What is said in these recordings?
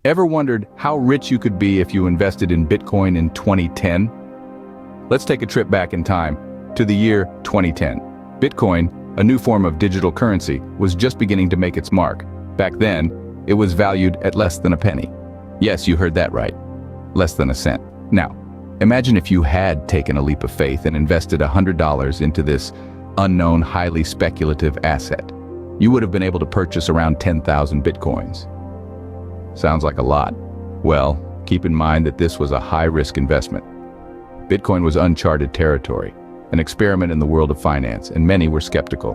Ever wondered how rich you could be if you invested in Bitcoin in 2010? Let's take a trip back in time to the year 2010. Bitcoin, a new form of digital currency, was just beginning to make its mark. Back then, it was valued at less than a penny. Yes, you heard that right. Less than a cent. Now, imagine if you had taken a leap of faith and invested $100 into this unknown, highly speculative asset. You would have been able to purchase around 10,000 Bitcoins. Sounds like a lot. Well, keep in mind that this was a high-risk investment. Bitcoin was uncharted territory, an experiment in the world of finance, and many were skeptical.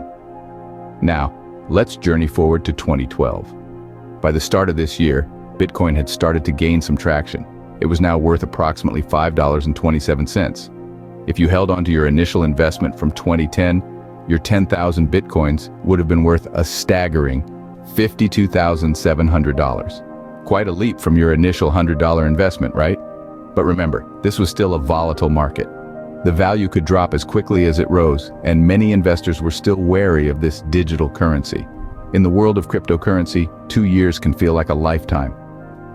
Now, let's journey forward to 2012. By the start of this year, Bitcoin had started to gain some traction. It was now worth approximately $5.27. If you held onto your initial investment from 2010, your 10,000 Bitcoins would have been worth a staggering $52,700. Quite a leap from your initial $100 investment, right? But remember, this was still a volatile market. The value could drop as quickly as it rose, and many investors were still wary of this digital currency. In the world of cryptocurrency, 2 years can feel like a lifetime.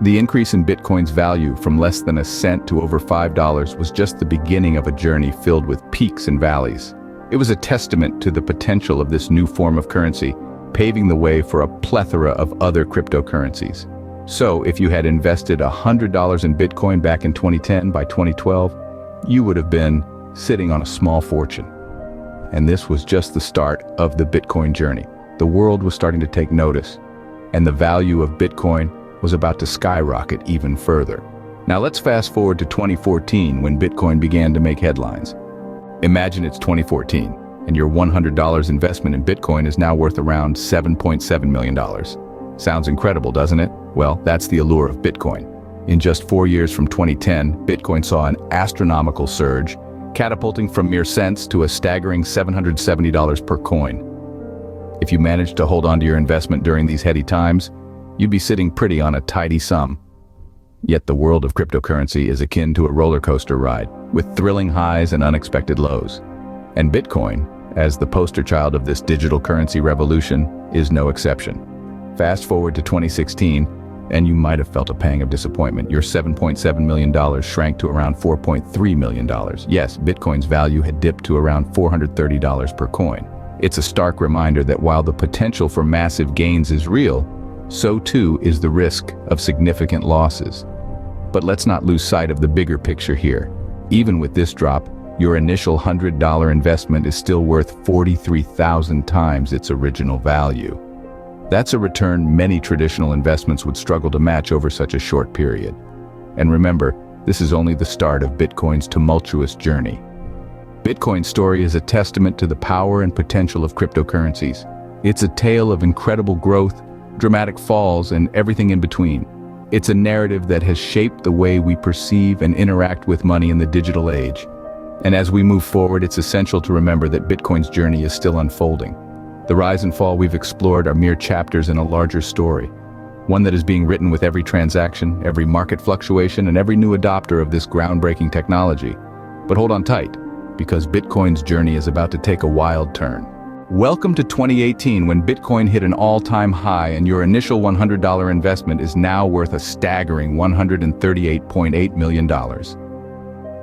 The increase in Bitcoin's value from less than a cent to over $5 was just the beginning of a journey filled with peaks and valleys. It was a testament to the potential of this new form of currency, paving the way for a plethora of other cryptocurrencies. So, if you had invested $100 in Bitcoin back in 2010, by 2012, you would have been sitting on a small fortune. And this was just the start of the Bitcoin journey. The world was starting to take notice, and the value of Bitcoin was about to skyrocket even further. Now let's fast forward to 2014 when Bitcoin began to make headlines. Imagine it's 2014, and your $100 investment in Bitcoin is now worth around $7.7 million. Sounds incredible, doesn't it? Well, that's the allure of Bitcoin. In just 4 years from 2010, Bitcoin saw an astronomical surge, catapulting from mere cents to a staggering $770 per coin. If you managed to hold on to your investment during these heady times, you'd be sitting pretty on a tidy sum. Yet the world of cryptocurrency is akin to a roller coaster ride, with thrilling highs and unexpected lows. And Bitcoin, as the poster child of this digital currency revolution, is no exception. Fast forward to 2016, and you might have felt a pang of disappointment. Your $7.7 million shrank to around $4.3 million. Yes, Bitcoin's value had dipped to around $430 per coin. It's a stark reminder that while the potential for massive gains is real, so too is the risk of significant losses. But let's not lose sight of the bigger picture here. Even with this drop, your initial $100 investment is still worth 43,000 times its original value. That's a return many traditional investments would struggle to match over such a short period. And remember, this is only the start of Bitcoin's tumultuous journey. Bitcoin's story is a testament to the power and potential of cryptocurrencies. It's a tale of incredible growth, dramatic falls, and everything in between. It's a narrative that has shaped the way we perceive and interact with money in the digital age. And as we move forward, it's essential to remember that Bitcoin's journey is still unfolding. The rise and fall we've explored are mere chapters in a larger story, one that is being written with every transaction, every market fluctuation, and every new adopter of this groundbreaking technology. But hold on tight, because Bitcoin's journey is about to take a wild turn. Welcome to 2018, when Bitcoin hit an all-time high and your initial $100 investment is now worth a staggering $138.8 million.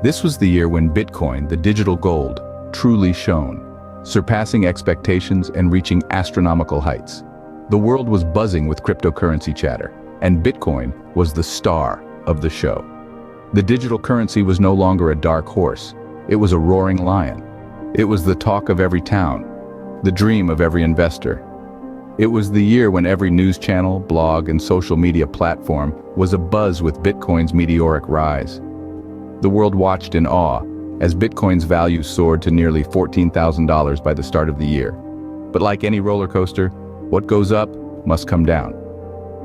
This was the year when Bitcoin, the digital gold, truly shone, surpassing expectations and reaching astronomical heights. The world was buzzing with cryptocurrency chatter, and Bitcoin was the star of the show. The digital currency was no longer a dark horse. It was a roaring lion. It was the talk of every town, the dream of every investor. It was the year when every news channel, blog, and social media platform was abuzz with Bitcoin's meteoric rise. The world watched in awe as Bitcoin's value soared to nearly $14,000 by the start of the year. But like any roller coaster, what goes up must come down.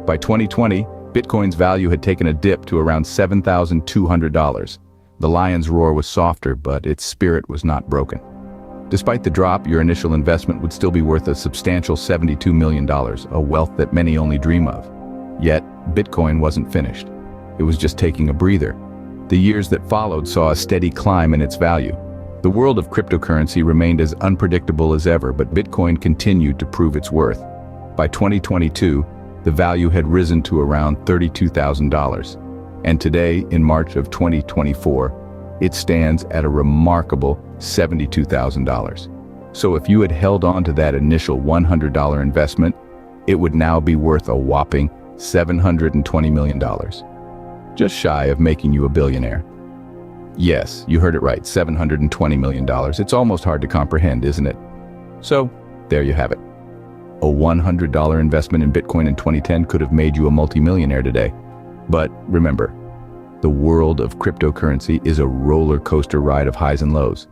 By 2020, Bitcoin's value had taken a dip to around $7,200. The lion's roar was softer, but its spirit was not broken. Despite the drop, your initial investment would still be worth a substantial $72 million, a wealth that many only dream of. Yet, Bitcoin wasn't finished. It was just taking a breather. The years that followed saw a steady climb in its value. The world of cryptocurrency remained as unpredictable as ever, but Bitcoin continued to prove its worth. By 2022, the value had risen to around $32,000. And today, in March of 2024, it stands at a remarkable $72,000. So if you had held on to that initial $100 investment, it would now be worth a whopping $720 million. Just shy of making you a billionaire. Yes, you heard it right, $720 million. It's almost hard to comprehend, isn't it? So, there you have it. A $100 investment in Bitcoin in 2010 could have made you a multimillionaire today. But remember, the world of cryptocurrency is a roller coaster ride of highs and lows.